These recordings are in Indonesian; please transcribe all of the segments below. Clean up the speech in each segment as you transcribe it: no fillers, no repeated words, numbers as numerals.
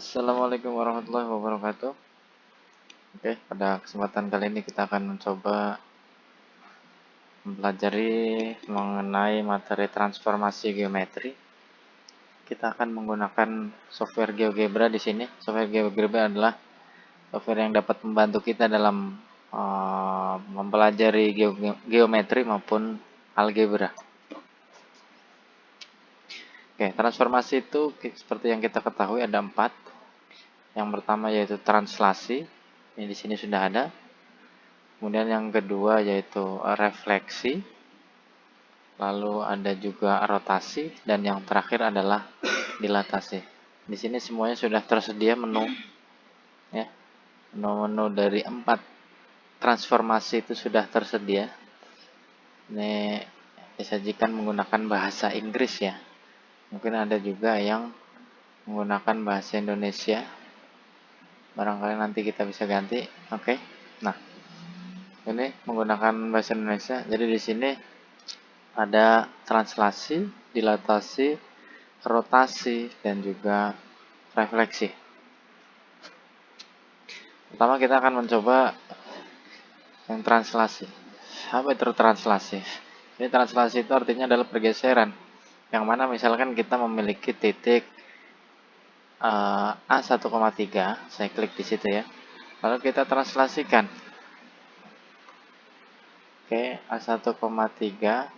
Assalamualaikum warahmatullahi wabarakatuh. Oke, pada kesempatan kali ini kita akan mencoba mempelajari mengenai materi transformasi geometri. Kita akan menggunakan software GeoGebra di sini. Software GeoGebra adalah software yang dapat membantu kita dalam mempelajari geometri maupun algebra. Oke, transformasi itu seperti yang kita ketahui ada 4. Yang pertama yaitu translasi. Ini di sini sudah ada. Kemudian yang kedua yaitu refleksi. Lalu ada juga rotasi dan yang terakhir adalah dilatasi. Di sini semuanya sudah tersedia menu ya. Menu-menu dari 4 transformasi itu sudah tersedia. Ini disajikan menggunakan bahasa Inggris ya. Mungkin ada juga yang menggunakan bahasa Indonesia. Barangkali nanti kita bisa ganti. Oke. Nah, ini menggunakan bahasa Indonesia. Jadi di sini ada translasi, dilatasi, rotasi, dan juga refleksi. Pertama kita akan mencoba yang translasi. Apa itu translasi? Ini translasi itu artinya adalah pergeseran. Yang mana misalkan kita memiliki titik A1,3, saya klik di situ ya. Lalu kita translasikan. Oke, A1,3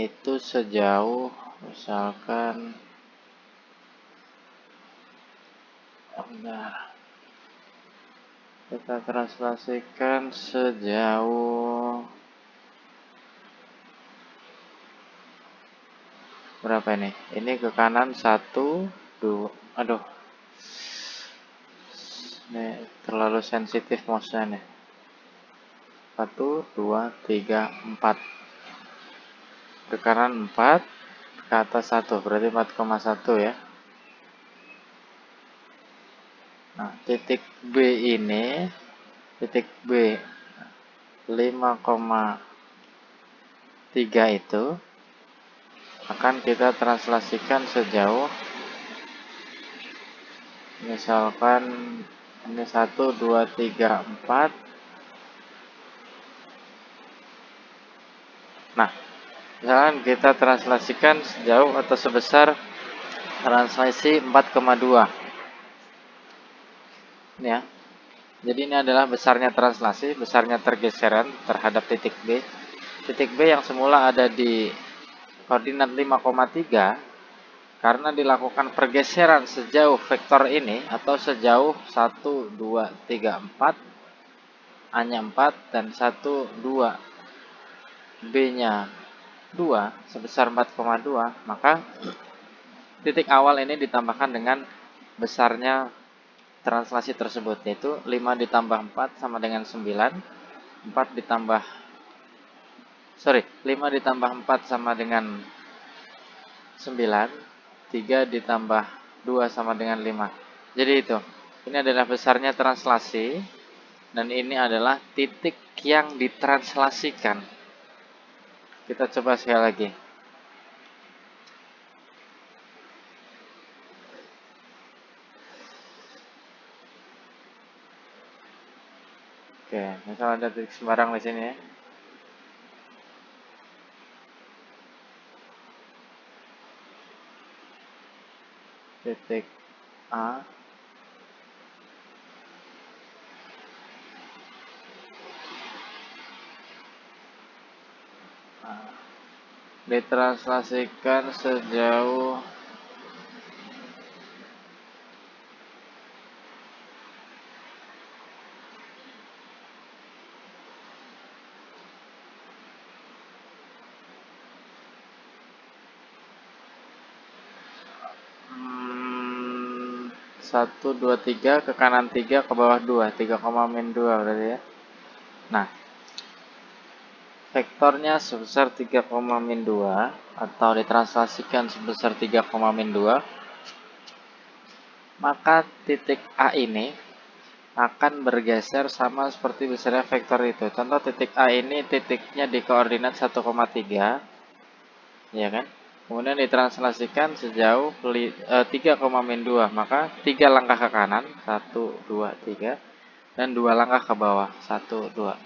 itu sejauh misalkan kita translasikan sejauh berapa ini? Ini ke kanan 1, 2, aduh, ini terlalu sensitif mouse-nya nih. 1, 2, 3, 4. Ke kanan 4, ke atas 1, berarti 4,1 ya. Nah, titik B ini, titik B 5,3 itu akan kita translasikan sejauh misalkan ini 1, 2, 3, 4. Nah, misalkan kita translasikan sejauh atau sebesar translasi 4,2 ini ya. Jadi ini adalah besarnya translasi, besarnya pergeseran terhadap titik B. Titik B yang semula ada di koordinat 5,3 karena dilakukan pergeseran sejauh vektor ini atau sejauh 1, 2, 3, 4, A-nya 4 dan 1, 2, B-nya 2 sebesar 4,2, maka titik awal ini ditambahkan dengan besarnya translasi tersebut, yaitu 5 ditambah 4 sama dengan 9, 5 ditambah 4 sama dengan 9, 3 ditambah 2 sama dengan 5. Jadi itu, ini adalah besarnya translasi, dan ini adalah titik yang ditranslasikan. Kita coba sekali lagi. Oke, misal ada titik sembarang di sini ya. Titik A, ditranslasikan sejauh satu, 2, 3 ke kanan 3 ke bawah 2, 3,-2 berarti ya. Nah, vektornya sebesar 3,-2 atau ditranslasikan sebesar 3,-2, maka titik A ini akan bergeser sama seperti besarnya vektor itu. Contoh titik A ini titiknya di koordinat 1,3, ya kan? Kemudian ditranslasikan sejauh 3,-2, maka 3 langkah ke kanan, 1, 2, 3, dan 2 langkah ke bawah, 1, 2.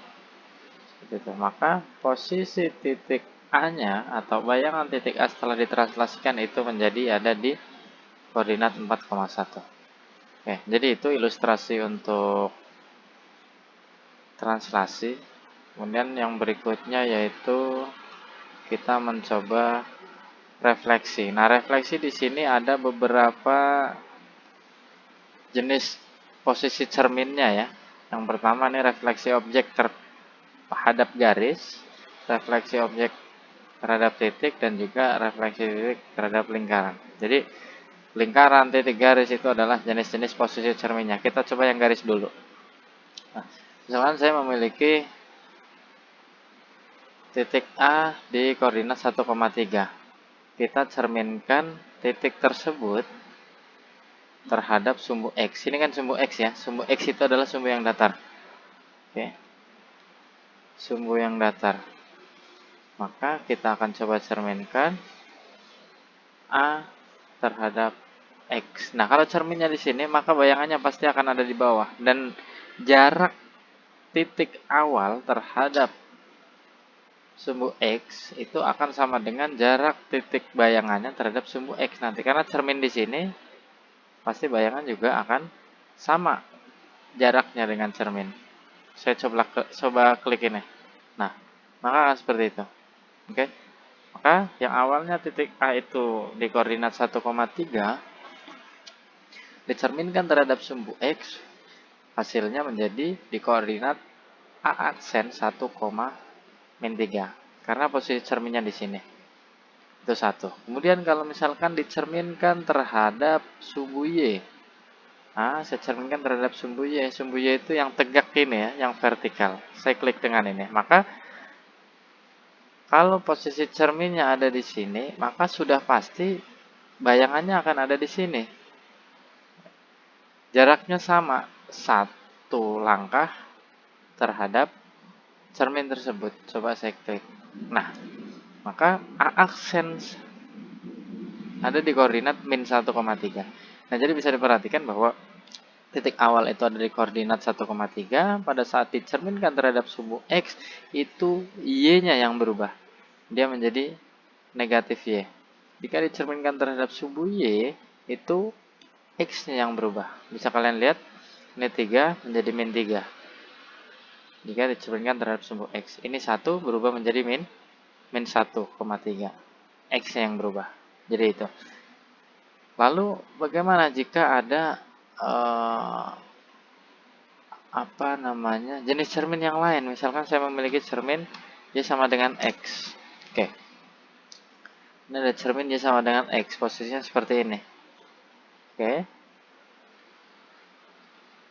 Gitu. Maka posisi titik A-nya atau bayangan titik A setelah ditranslasikan itu menjadi ada di koordinat 4,1. Oke, jadi itu ilustrasi untuk translasi. Kemudian yang berikutnya yaitu kita mencoba refleksi. Nah, refleksi di sini ada beberapa jenis posisi cerminnya ya. Yang pertama nih refleksi objek terhadap garis, refleksi objek terhadap titik, dan juga refleksi titik terhadap lingkaran. Jadi lingkaran, titik, garis itu adalah jenis-jenis posisi cerminnya. Kita coba yang garis dulu. Nah, misalkan saya memiliki titik A di koordinat 1,3. Kita cerminkan titik tersebut terhadap sumbu X. Ini kan sumbu X ya. Sumbu X itu adalah sumbu yang datar. Oke. Sumbu yang datar. Maka kita akan coba cerminkan A terhadap X. Nah, kalau cerminnya di sini, maka bayangannya pasti akan ada di bawah. Dan jarak titik awal terhadap sumbu X itu akan sama dengan jarak titik bayangannya terhadap sumbu X nanti. Karena cermin di sini, pasti bayangan juga akan sama jaraknya dengan cermin. Saya coba klik ini. Nah, maka akan seperti itu. Oke. Maka yang awalnya titik A itu di koordinat 1,3 dicerminkan terhadap sumbu X, hasilnya menjadi di koordinat A aksen 1,-3. Karena posisi cerminnya di sini. Itu satu. Kemudian kalau misalkan dicerminkan terhadap sumbu Y. Nah, saya cerminkan terhadap sumbu Y. Sumbu Y itu yang tegak ini ya, yang vertikal. Saya klik dengan ini. Maka kalau posisi cerminnya ada di sini, maka sudah pasti bayangannya akan ada di sini. Jaraknya sama, 1 langkah terhadap cermin tersebut. Coba saya klik. Nah, maka A aksen ada di koordinat min 1,3. Nah, jadi bisa diperhatikan bahwa titik awal itu ada di koordinat 1,3. Pada saat dicerminkan terhadap sumbu X, itu Y-nya yang berubah. Dia menjadi negatif Y. Jika dicerminkan terhadap sumbu Y, itu X-nya yang berubah. Bisa kalian lihat, ini 3 menjadi min 3. Jika dicerminkan terhadap sumbu X. Ini 1 berubah menjadi min 1,3. X-nya yang berubah. Jadi itu. Lalu bagaimana jika ada jenis cermin yang lain? Misalkan saya memiliki cermin Y sama dengan X. Oke. Ini ada cermin Y sama dengan X. Posisinya seperti ini. Oke.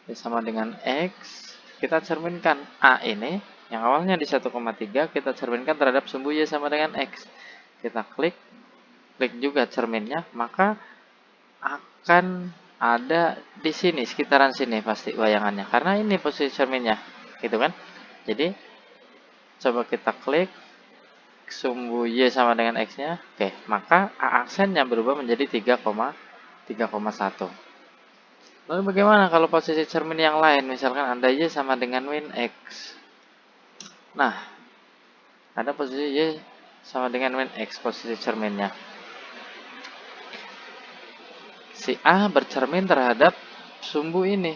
Y sama dengan X. Kita cerminkan A ini, yang awalnya di 1,3, kita cerminkan terhadap sumbu Y sama dengan X. Kita klik juga cerminnya, maka akan ada di sini, sekitaran sini pasti bayangannya. Karena ini posisi cerminnya, gitu kan? Jadi, coba kita klik sumbu Y sama dengan X-nya. Oke, maka A aksennya berubah menjadi 3,1. Lalu bagaimana kalau posisi cermin yang lain? Misalkan ada Y sama dengan min X. Nah, ada posisi Y sama dengan min X, posisi cerminnya. Si A bercermin terhadap sumbu ini.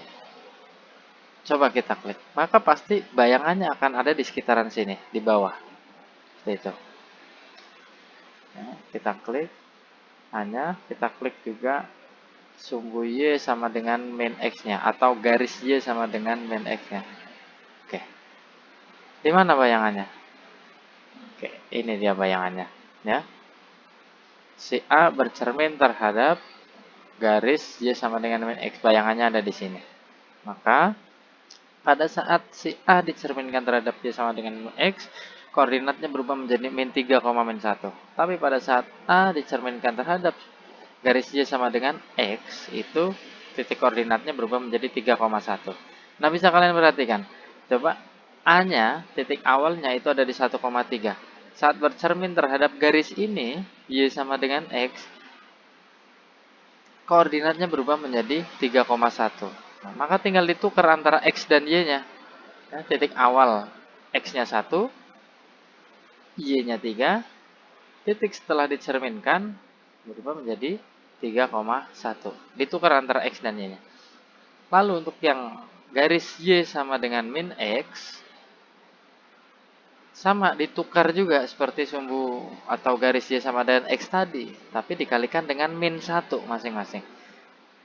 Coba kita klik. Maka pasti bayangannya akan ada di sekitaran sini, di bawah. Seperti itu. Nah, kita klik. Hanya kita klik juga sumbu Y sama dengan min X-nya. Atau garis Y sama dengan min X-nya. Oke. Di mana bayangannya? Oke, ini dia bayangannya. Ya. Si A bercermin terhadap garis Y sama dengan min X. Bayangannya ada di sini. Maka pada saat si A dicerminkan terhadap Y sama dengan min X, koordinatnya berubah menjadi min 3,-1. Tapi pada saat A dicerminkan terhadap garis Y sama dengan X, itu titik koordinatnya berubah menjadi 3,1. Nah, bisa kalian perhatikan. Coba A-nya, titik awalnya itu ada di 1,3. saat bercermin terhadap garis ini, Y sama dengan X, koordinatnya berubah menjadi 3,1. Nah, maka tinggal ditukar antara X dan Y-nya. Ya, titik awal X-nya 1, Y-nya 3, titik setelah dicerminkan berubah menjadi 3,1. Ditukar antara X dan Y-nya. Lalu untuk yang garis Y sama dengan min X, sama ditukar juga seperti sumbu atau garis Y sama dengan X tadi, tapi dikalikan dengan min 1 masing-masing.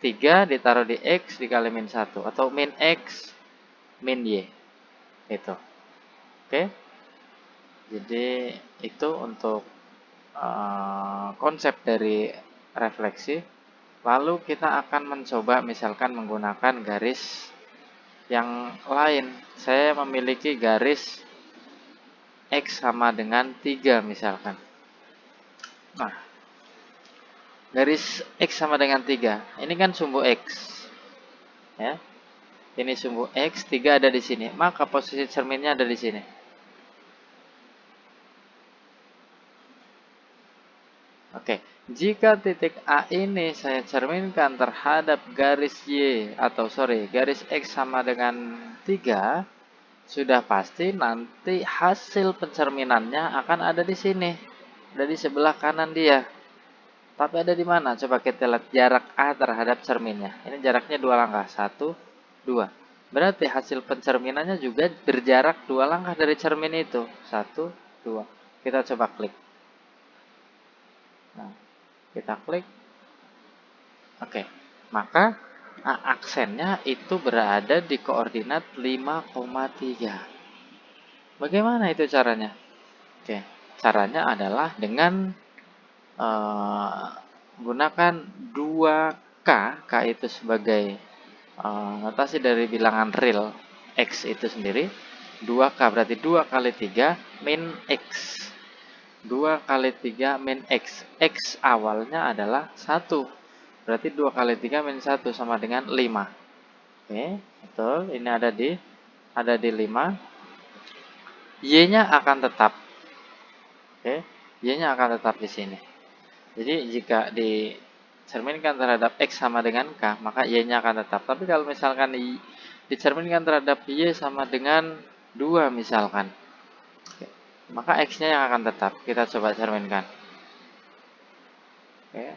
3 ditaruh di X dikali min 1, atau min X min Y. Itu. Oke. Jadi itu untuk konsep dari refleksi. Lalu kita akan mencoba misalkan menggunakan garis yang lain. Saya memiliki garis X sama dengan 3 misalkan. Nah, garis X sama dengan 3. Ini kan sumbu X. Ya. Ini sumbu X, 3 ada di sini. Maka posisi cerminnya ada di sini. Oke, jika titik A ini saya cerminkan terhadap garis Y, garis X sama dengan 3, sudah pasti nanti hasil pencerminannya akan ada di sini. Ada di sebelah kanan dia. Tapi ada di mana? Coba kita lihat jarak A terhadap cerminnya. Ini jaraknya 2 langkah. 1, 2. Berarti hasil pencerminannya juga berjarak 2 langkah dari cermin itu. 1, 2. Kita coba klik. Nah, kita klik. Oke. Maka aksennya itu berada di koordinat 5,3. Bagaimana itu caranya? Oke. Caranya adalah dengan gunakan 2K. K itu sebagai notasi dari bilangan real X itu sendiri. 2K berarti 2 kali 3 min X. 2 kali 3 min X. X awalnya adalah 1. Berarti 2 kali 3 min 1 sama dengan 5. Oke, betul. Ini ada di 5. Y-nya akan tetap. Oke, Y-nya akan tetap di sini. Jadi jika dicerminkan terhadap X sama dengan K, maka Y-nya akan tetap. Tapi kalau misalkan dicerminkan terhadap Y sama dengan 2 misalkan, maka X-nya yang akan tetap. Kita coba cerminkan. Oke.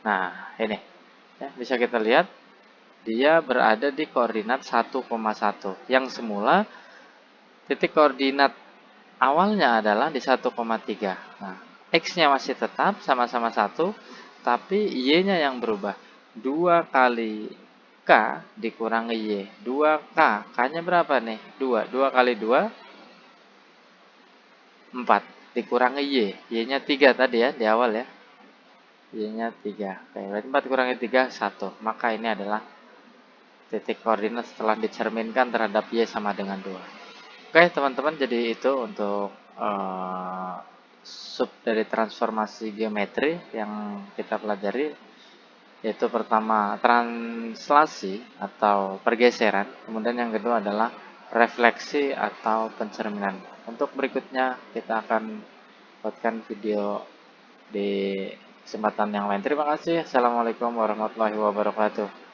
Nah, ini. Ya, bisa kita lihat, dia berada di koordinat 1,1. Yang semula, titik koordinat awalnya adalah di 1,3. Nah, X-nya masih tetap sama-sama 1, tapi Y-nya yang berubah. 2 kali K dikurangi Y. 2K. K-nya berapa nih? 2. 2 kali 2, 4. Dikurangi Y. Y-nya 3 tadi ya, di awal ya. Y-nya 3. Oke, berarti 4 kurangi 3, 1. Maka ini adalah titik koordinat setelah dicerminkan terhadap Y sama dengan 2. Oke, teman-teman, jadi itu untuk sub dari transformasi geometri yang kita pelajari, yaitu pertama translasi atau pergeseran, kemudian yang kedua adalah refleksi atau pencerminan. Untuk berikutnya kita akan buatkan video di kesempatan yang lain. Terima kasih. Assalamualaikum warahmatullahi wabarakatuh.